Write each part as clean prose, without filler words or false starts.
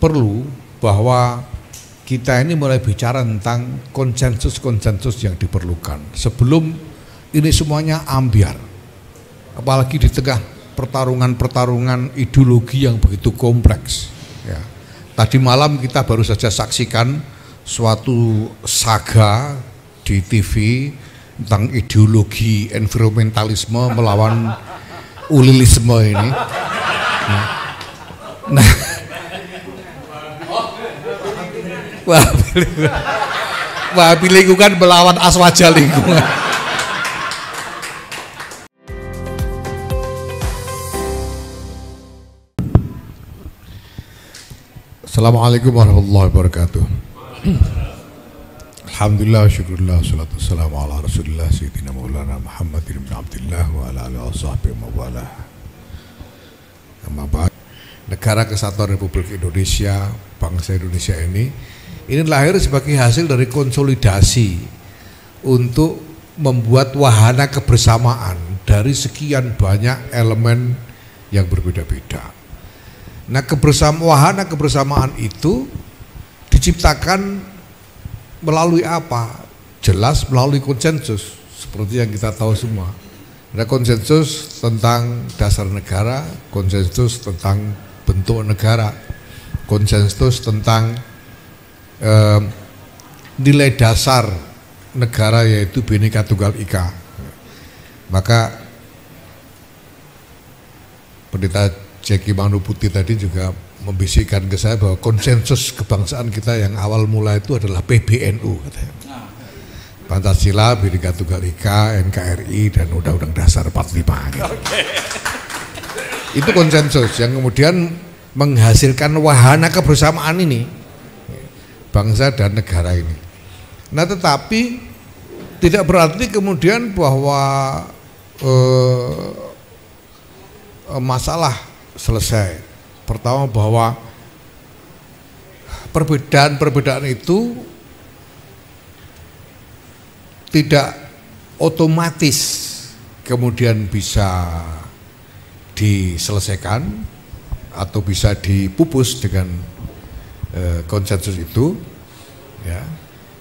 perlu bahwa kita ini mulai bicara tentang konsensus-konsensus yang diperlukan sebelum ini semuanya ambiar, apalagi di tengah pertarungan-pertarungan ideologi yang begitu kompleks. Ya. Tadi malam kita baru saja saksikan suatu saga di TV tentang ideologi environmentalisme melawan ulilisme ini. Nah, Wahabi lingkungan melawan aswaja lingkungan. Assalamualaikum warahmatullahi wabarakatuh. Alhamdulillah, syukurillah, salatu wassalamu ala rasulillah sayyidina maulana Muhammad bin Abdullah wa ala alihi wa sahbihi wa wala. Negara Kesatuan Republik Indonesia, bangsa Indonesia ini lahir sebagai hasil dari konsolidasi untuk membuat wahana kebersamaan dari sekian banyak elemen yang berbeda-beda. Nah, wahana kebersamaan itu diciptakan melalui apa? Jelas melalui konsensus, seperti yang kita tahu semua. Ada konsensus tentang dasar negara, konsensus tentang bentuk negara, konsensus tentang nilai dasar negara yaitu Bhinneka Tunggal Ika. Maka Pendeta Jeki Manuputi tadi juga membisikkan ke saya bahwa konsensus kebangsaan kita yang awal mula itu adalah PBNU katanya. Pancasila, Bhinneka Tunggal Ika, NKRI, dan Undang-Undang Dasar 45 gitu. Itu konsensus yang kemudian menghasilkan wahana kebersamaan ini, bangsa dan negara ini. Nah, tetapi tidak berarti kemudian bahwa masalah selesai. Pertama, bahwa perbedaan-perbedaan itu tidak otomatis kemudian bisa diselesaikan atau bisa dipupus dengan konsensus itu. Ya.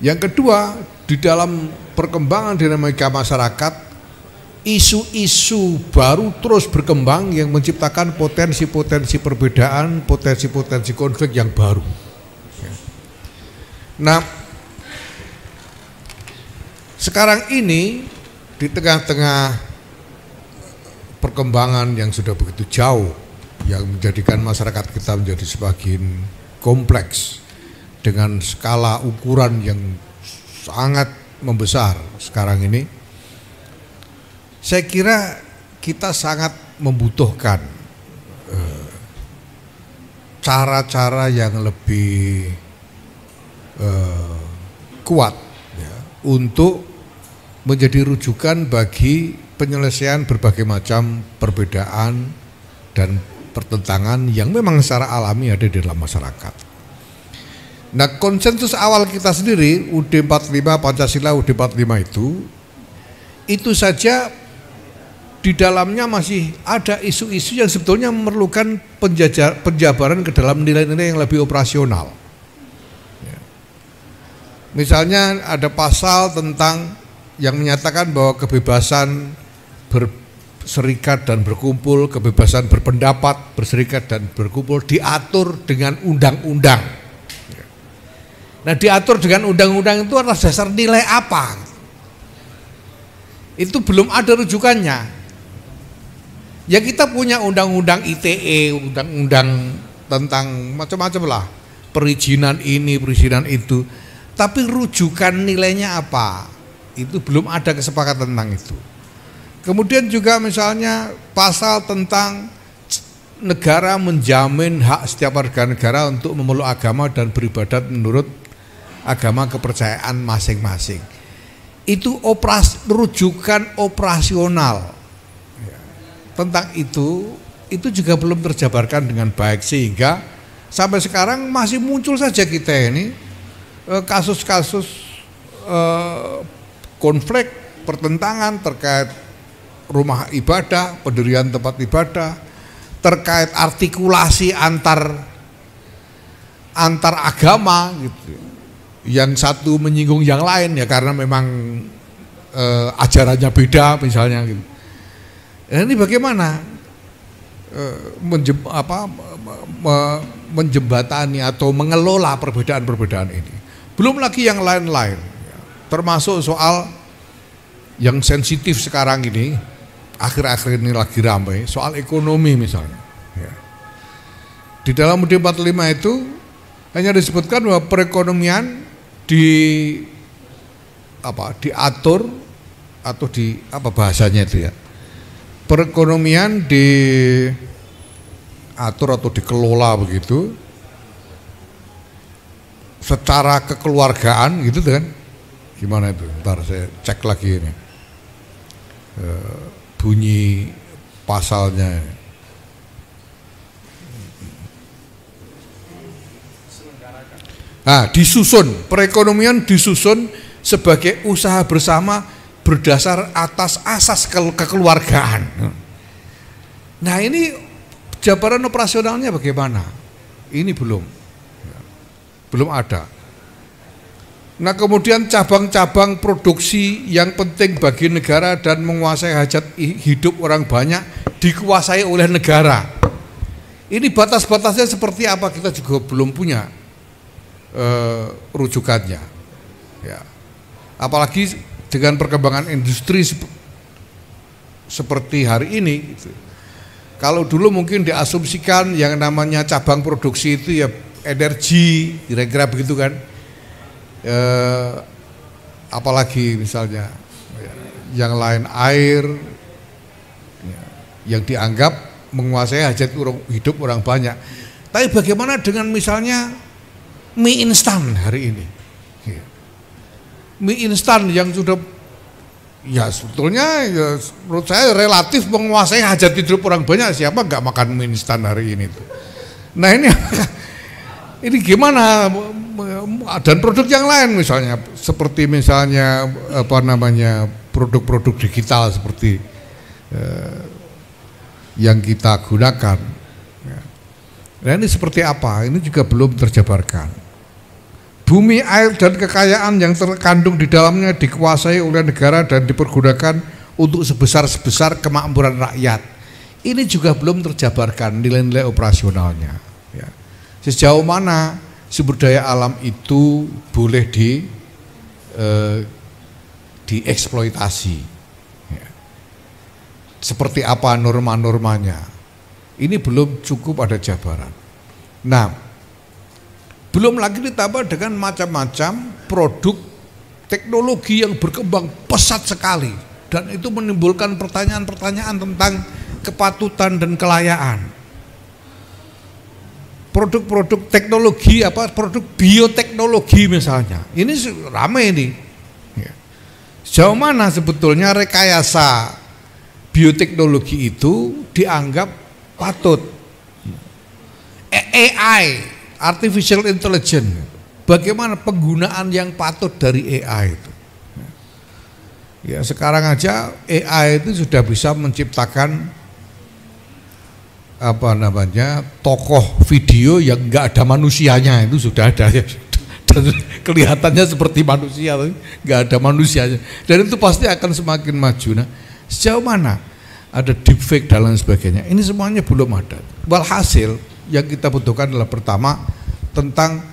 Yang kedua, di dalam perkembangan dinamika masyarakat, isu-isu baru terus berkembang yang menciptakan potensi-potensi perbedaan, potensi-potensi konflik yang baru. Ya. Nah, sekarang ini di tengah-tengah perkembangan yang sudah begitu jauh, yang menjadikan masyarakat kita menjadi semakin kompleks dengan skala ukuran yang sangat membesar sekarang ini, saya kira kita sangat membutuhkan cara-cara yang lebih kuat ya, untuk menjadi rujukan bagi penyelesaian berbagai macam perbedaan dan pertentangan yang memang secara alami ada di dalam masyarakat. Nah, konsensus awal kita sendiri UUD 45, Pancasila UUD 45 itu saja di dalamnya masih ada isu-isu yang sebetulnya memerlukan penjabaran ke dalam nilai-nilai yang lebih operasional. Ya. Misalnya ada pasal tentang yang menyatakan bahwa kebebasan berserikat dan berkumpul, kebebasan berpendapat, berserikat dan berkumpul diatur dengan undang-undang. Nah, diatur dengan undang-undang itu atas dasar nilai apa? Itu belum ada rujukannya. Ya, kita punya undang-undang ITE, undang-undang tentang macam-macam lah, perizinan ini, perizinan itu. Tapi rujukan nilainya apa? Itu belum ada kesepakatan tentang itu. Kemudian juga misalnya pasal tentang negara menjamin hak setiap warga negara untuk memeluk agama dan beribadat menurut agama kepercayaan masing-masing. Itu rujukan operasional tentang itu juga belum terjabarkan dengan baik, sehingga sampai sekarang masih muncul saja kita ini kasus-kasus konflik, pertentangan terkait rumah ibadah, pendirian tempat ibadah, terkait artikulasi antar antar agama gitu. Yang satu menyinggung yang lain ya karena memang ajarannya beda misalnya gitu. Ini bagaimana menjembatani atau mengelola perbedaan-perbedaan ini. Belum lagi yang lain-lain, termasuk soal yang sensitif sekarang ini, akhir-akhir ini lagi ramai, soal ekonomi misalnya. Di dalam UUD 45 itu hanya disebutkan bahwa perekonomian diatur atau di apa bahasanya itu ya, perekonomian diatur atau dikelola begitu secara kekeluargaan gitu kan, gimana itu, ntar saya cek lagi ini bunyi pasalnya. Nah, disusun, perekonomian disusun sebagai usaha bersama berdasar atas asas kekeluargaan. Nah, ini jabaran operasionalnya bagaimana? Ini belum ada. Nah, kemudian cabang-cabang produksi yang penting bagi negara dan menguasai hajat hidup orang banyak dikuasai oleh negara. Ini batas-batasnya seperti apa kita juga belum punya rujukannya, ya. Apalagi dengan perkembangan industri seperti hari ini gitu. Kalau dulu mungkin diasumsikan yang namanya cabang produksi itu ya energi, kira-kira begitu kan, apalagi misalnya yang lain air, ya, yang dianggap menguasai hajat hidup orang banyak. Tapi bagaimana dengan misalnya mie instan hari ini? Mie instan yang sudah ya sebetulnya ya, menurut saya relatif menguasai hajat hidup orang banyak. Siapa nggak makan mie instan hari ini tuh? Nah ini gimana? Dan produk yang lain misalnya seperti misalnya produk-produk digital seperti yang kita gunakan. Nah ini seperti apa? Ini juga belum terjabarkan. Bumi, air, dan kekayaan yang terkandung di dalamnya dikuasai oleh negara dan dipergunakan untuk sebesar-besar kemakmuran rakyat. Ini juga belum terjabarkan nilai-nilai operasionalnya. Ya. Sejauh mana sumber daya alam itu boleh dieksploitasi. Ya. Seperti apa norma-normanya. Ini belum cukup ada jabaran. Nah, belum lagi ditambah dengan macam-macam produk teknologi yang berkembang pesat sekali dan itu menimbulkan pertanyaan-pertanyaan tentang kepatutan dan kelayaan. Produk-produk teknologi produk bioteknologi misalnya, ini ramai ini. Sejauh mana sebetulnya rekayasa bioteknologi itu dianggap patut? AI, Artificial Intelligence, bagaimana penggunaan yang patut dari AI itu? Ya sekarang aja AI itu sudah bisa menciptakan tokoh video yang nggak ada manusianya, itu sudah ada ya. Dan kelihatannya seperti manusia, nggak ada manusianya. Dan itu pasti akan semakin maju. Nah, sejauh mana ada deepfake dan lain sebagainya? Ini semuanya belum ada. Walhasil yang kita butuhkan adalah pertama tentang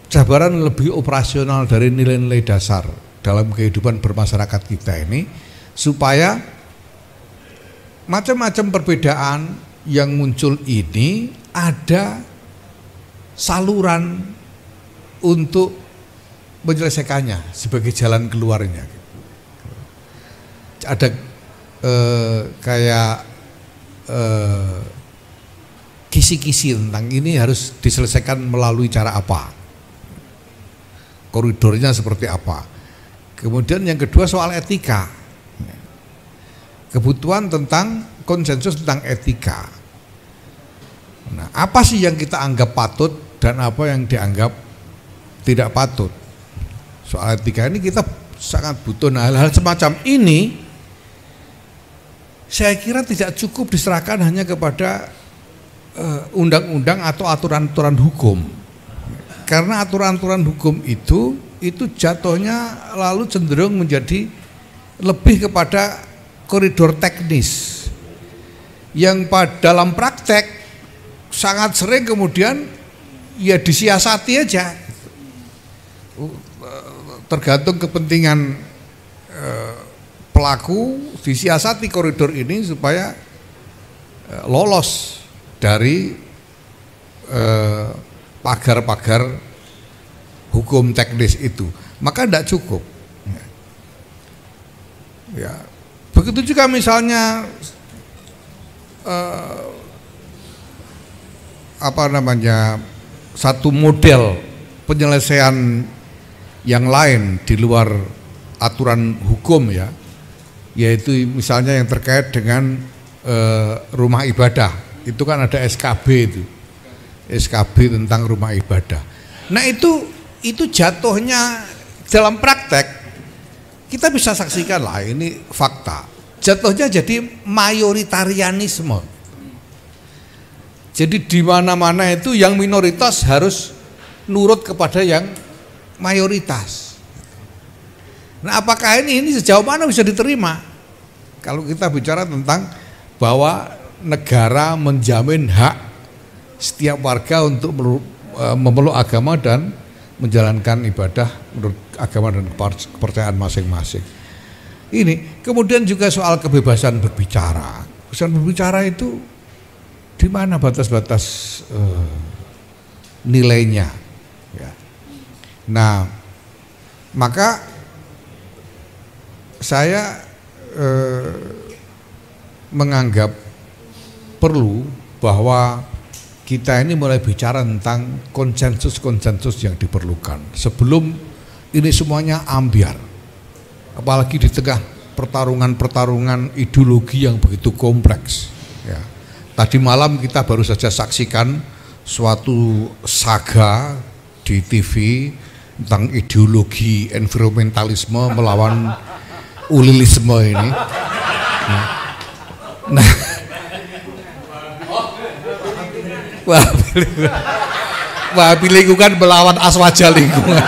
jabaran lebih operasional dari nilai-nilai dasar dalam kehidupan bermasyarakat kita ini, supaya macam-macam perbedaan yang muncul ini ada saluran untuk menyelesaikannya sebagai jalan keluarnya. Ada kisi-kisi tentang ini harus diselesaikan melalui cara apa, koridornya seperti apa. Kemudian yang kedua soal etika, kebutuhan tentang konsensus tentang etika. Nah, apa sih yang kita anggap patut dan apa yang dianggap tidak patut? Soal etika ini kita sangat butuh. Nah, hal-hal semacam ini saya kira tidak cukup diserahkan hanya kepada undang-undang atau aturan-aturan hukum. karena aturan-aturan hukum itu jatuhnya lalu cenderung menjadi lebih kepada koridor teknis yang dalam praktek sangat sering kemudian ya disiasati aja, tergantung kepentingan pelaku, disiasati koridor ini supaya lolos dari pagar-pagar hukum teknis itu, maka tidak cukup. Ya, begitu juga misalnya satu model penyelesaian yang lain di luar aturan hukum ya, yaitu misalnya yang terkait dengan rumah ibadah, itu kan ada SKB itu. SKB tentang rumah ibadah. Nah itu jatuhnya dalam praktek kita bisa saksikan lah, ini fakta. Jatuhnya jadi mayoritarianisme. Jadi di mana-mana itu yang minoritas harus nurut kepada yang mayoritas. Nah, apakah ini sejauh mana bisa diterima? Kalau kita bicara tentang bahwa negara menjamin hak setiap warga untuk memeluk agama dan menjalankan ibadah menurut agama dan kepercayaan masing-masing. Ini kemudian juga soal kebebasan berbicara. Kebebasan berbicara itu di mana batas-batas nilainya? Ya. Nah, maka saya menganggap perlu bahwa kita ini mulai bicara tentang konsensus-konsensus yang diperlukan sebelum ini semuanya ambiar, apalagi di tengah pertarungan-pertarungan ideologi yang begitu kompleks. Ya. Tadi malam kita baru saja saksikan suatu saga di TV tentang ideologi environmentalisme melawan ulilisme ini. Nah, Wahabi lingkungan melawan aswaja lingkungan.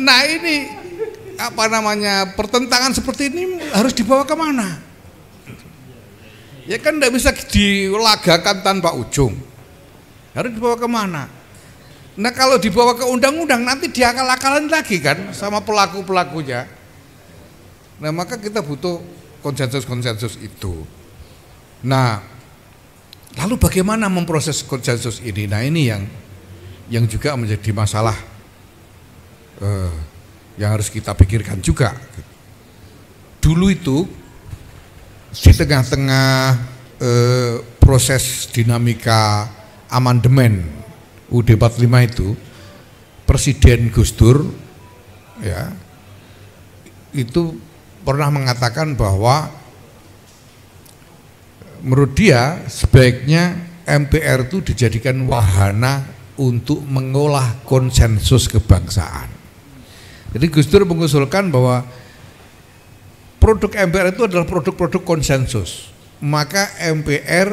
Nah ini pertentangan seperti ini harus dibawa kemana? Ya kan tidak bisa dilagakan tanpa ujung. Harus dibawa kemana? Nah kalau dibawa ke undang-undang nanti diakal-akalan lagi kan sama pelaku-pelakunya. Nah maka kita butuh konsensus-konsensus itu. Nah, lalu bagaimana memproses konsensus ini? Nah ini yang juga menjadi masalah yang harus kita pikirkan juga. Dulu itu di tengah-tengah proses dinamika amandemen UUD 45 itu, Presiden Gus Dur ya itu pernah mengatakan bahwa menurut dia sebaiknya MPR itu dijadikan wahana untuk mengolah konsensus kebangsaan. Jadi Gus Dur mengusulkan bahwa produk MPR itu adalah produk-produk konsensus. Maka MPR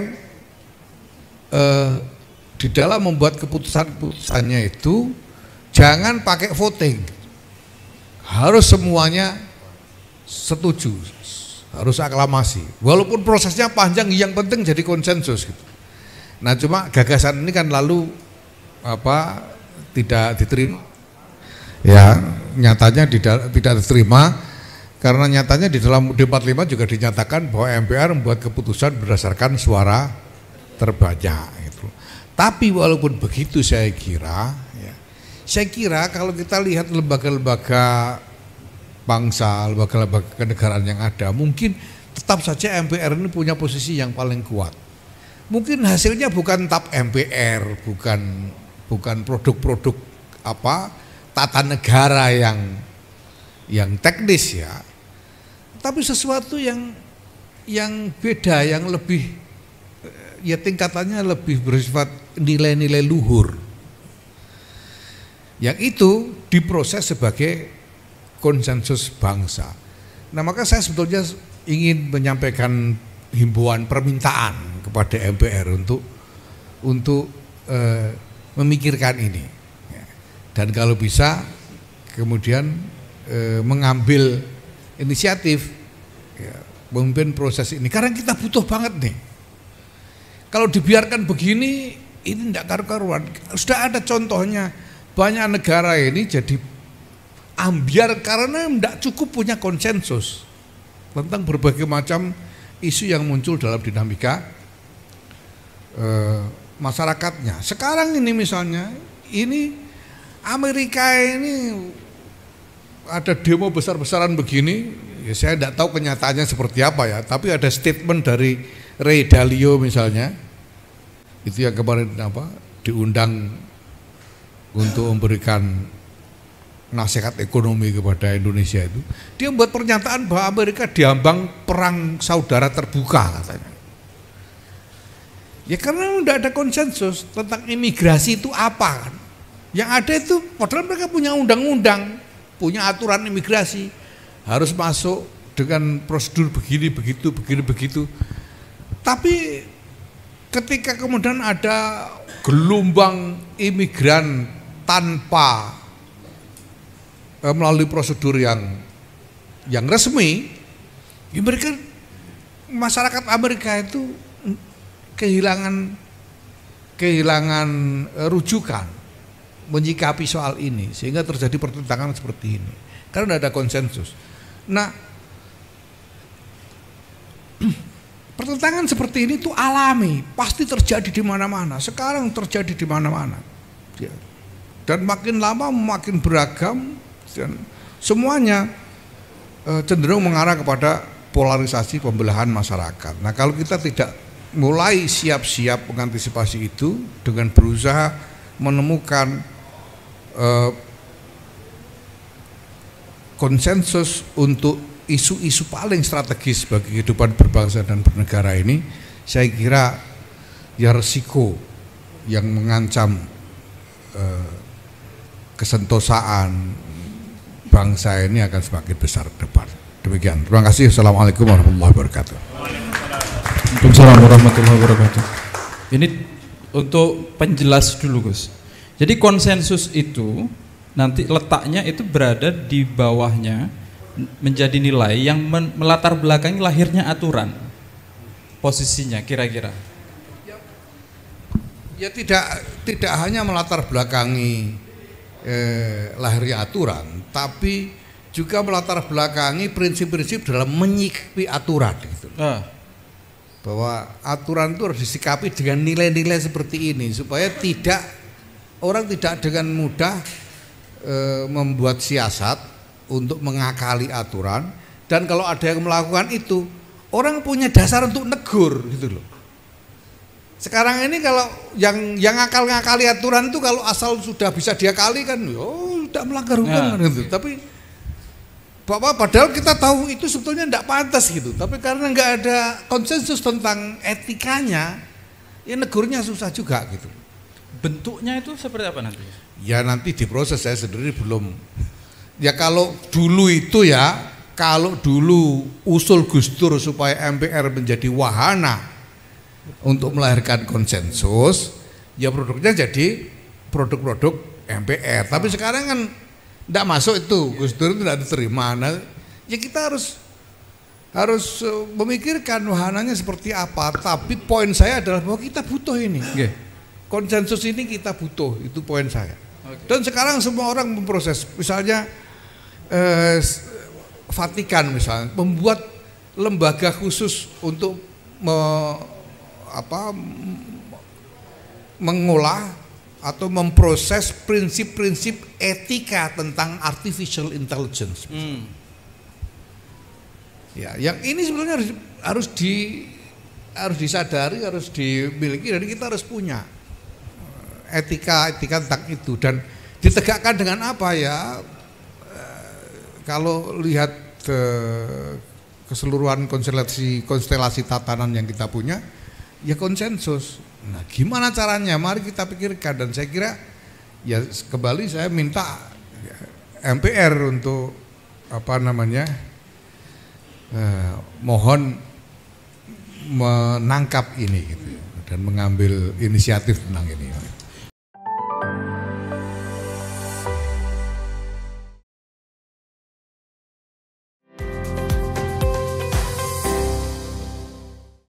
di dalam membuat keputusan-keputusannya itu jangan pakai voting, harus semuanya setuju, harus aklamasi. Walaupun prosesnya panjang, yang penting jadi konsensus gitu. Nah cuma gagasan ini kan lalu tidak diterima. Ya nyatanya tidak diterima karena nyatanya di dalam UUD 45 juga dinyatakan bahwa MPR membuat keputusan berdasarkan suara terbanyak gitu. Tapi walaupun begitu saya kira kalau kita lihat lembaga-lembaga bangsa, lembaga-lembaga kenegaraan yang ada, mungkin tetap saja MPR ini punya posisi yang paling kuat. Mungkin hasilnya bukan tap MPR, bukan produk-produk tata negara yang teknis ya, tapi sesuatu yang beda, yang lebih ya tingkatannya lebih bersifat nilai-nilai luhur. Yang itu diproses sebagai konsensus bangsa. Nah maka saya sebetulnya ingin menyampaikan himbauan permintaan kepada MPR untuk memikirkan ini, dan kalau bisa kemudian mengambil inisiatif, memimpin proses ini, karena kita butuh banget nih. Kalau dibiarkan begini, ini tidak karu-karuan. Sudah ada contohnya, banyak negara ini jadi ambiar karena tidak cukup punya konsensus tentang berbagai macam isu yang muncul dalam dinamika masyarakatnya. Sekarang ini misalnya, ini Amerika ini ada demo besar-besaran begini, ya saya tidak tahu kenyataannya seperti apa ya, tapi ada statement dari Ray Dalio misalnya, itu yang kemarin diundang untuk memberikan nasihat ekonomi kepada Indonesia itu, dia membuat pernyataan bahwa Amerika diambang perang saudara terbuka katanya. Ya karena tidak ada konsensus tentang imigrasi itu apa kan. Yang ada itu, padahal mereka punya undang-undang, punya aturan imigrasi, harus masuk dengan prosedur begini, begitu. Tapi ketika kemudian ada gelombang imigran tanpa melalui prosedur yang resmi, ya mereka, masyarakat Amerika itu kehilangan rujukan menyikapi soal ini, sehingga terjadi pertentangan seperti ini karena tidak ada konsensus. Nah, pertentangan seperti ini tuh alami, pasti terjadi di mana-mana. Sekarang terjadi di mana-mana, dan makin lama makin beragam, dan semuanya cenderung mengarah kepada polarisasi pembelahan masyarakat. Nah, kalau kita tidak mulai siap-siap mengantisipasi itu dengan berusaha menemukan konsensus untuk isu-isu paling strategis bagi kehidupan berbangsa dan bernegara ini, saya kira ya resiko yang mengancam kesentosaan bangsa ini akan semakin besar ke depan. Demikian. Terima kasih. Assalamualaikum warahmatullahi wabarakatuh. Waalaikumsalam warahmatullahi wabarakatuh. Ini untuk penjelas dulu, Gus. Jadi konsensus itu nanti letaknya itu berada di bawahnya, menjadi nilai yang melatar belakangi lahirnya aturan. Posisinya kira-kira. Ya tidak hanya melatar belakangi lahirnya aturan, tapi juga melatar belakangi prinsip-prinsip dalam menyikapi aturan gitu. Bahwa aturan itu harus disikapi dengan nilai-nilai seperti ini, supaya orang tidak dengan mudah membuat siasat untuk mengakali aturan, dan kalau ada yang melakukan itu, orang punya dasar untuk negur gitu loh. Sekarang ini kalau yang ngakali aturan itu, kalau asal sudah bisa diakali kan, tidak melanggar hukum gitu. Tapi padahal kita tahu itu sebetulnya tidak pantas gitu. Tapi karena nggak ada konsensus tentang etikanya, ya negurnya susah juga gitu. Bentuknya itu seperti apa nanti? Ya nanti diproses, saya sendiri belum. Ya kalau dulu itu ya, kalau dulu usul Gus Dur supaya MPR menjadi wahana untuk melahirkan konsensus, ya produknya jadi produk-produk MPR. Tapi sekarang kan tidak masuk itu, Gus Dur itu tidak diterima. Nah, ya kita harus memikirkan wahananya seperti apa. Tapi poin saya adalah bahwa kita butuh ini. Konsensus ini kita butuh, itu poin saya. Dan sekarang semua orang memproses, misalnya Vatikan misalnya membuat lembaga khusus untuk mengolah atau memproses prinsip-prinsip etika tentang artificial intelligence. Ya, yang ini sebenarnya harus disadari, harus dimiliki, dan kita harus punya etika tentang itu, dan ditegakkan dengan apa ya? Kalau lihat keseluruhan konstelasi tatanan yang kita punya, ya konsensus. Nah, gimana caranya? Mari kita pikirkan, dan saya kira ya kembali saya minta MPR untuk mohon menangkap ini gitu ya, dan mengambil inisiatif tentang ini.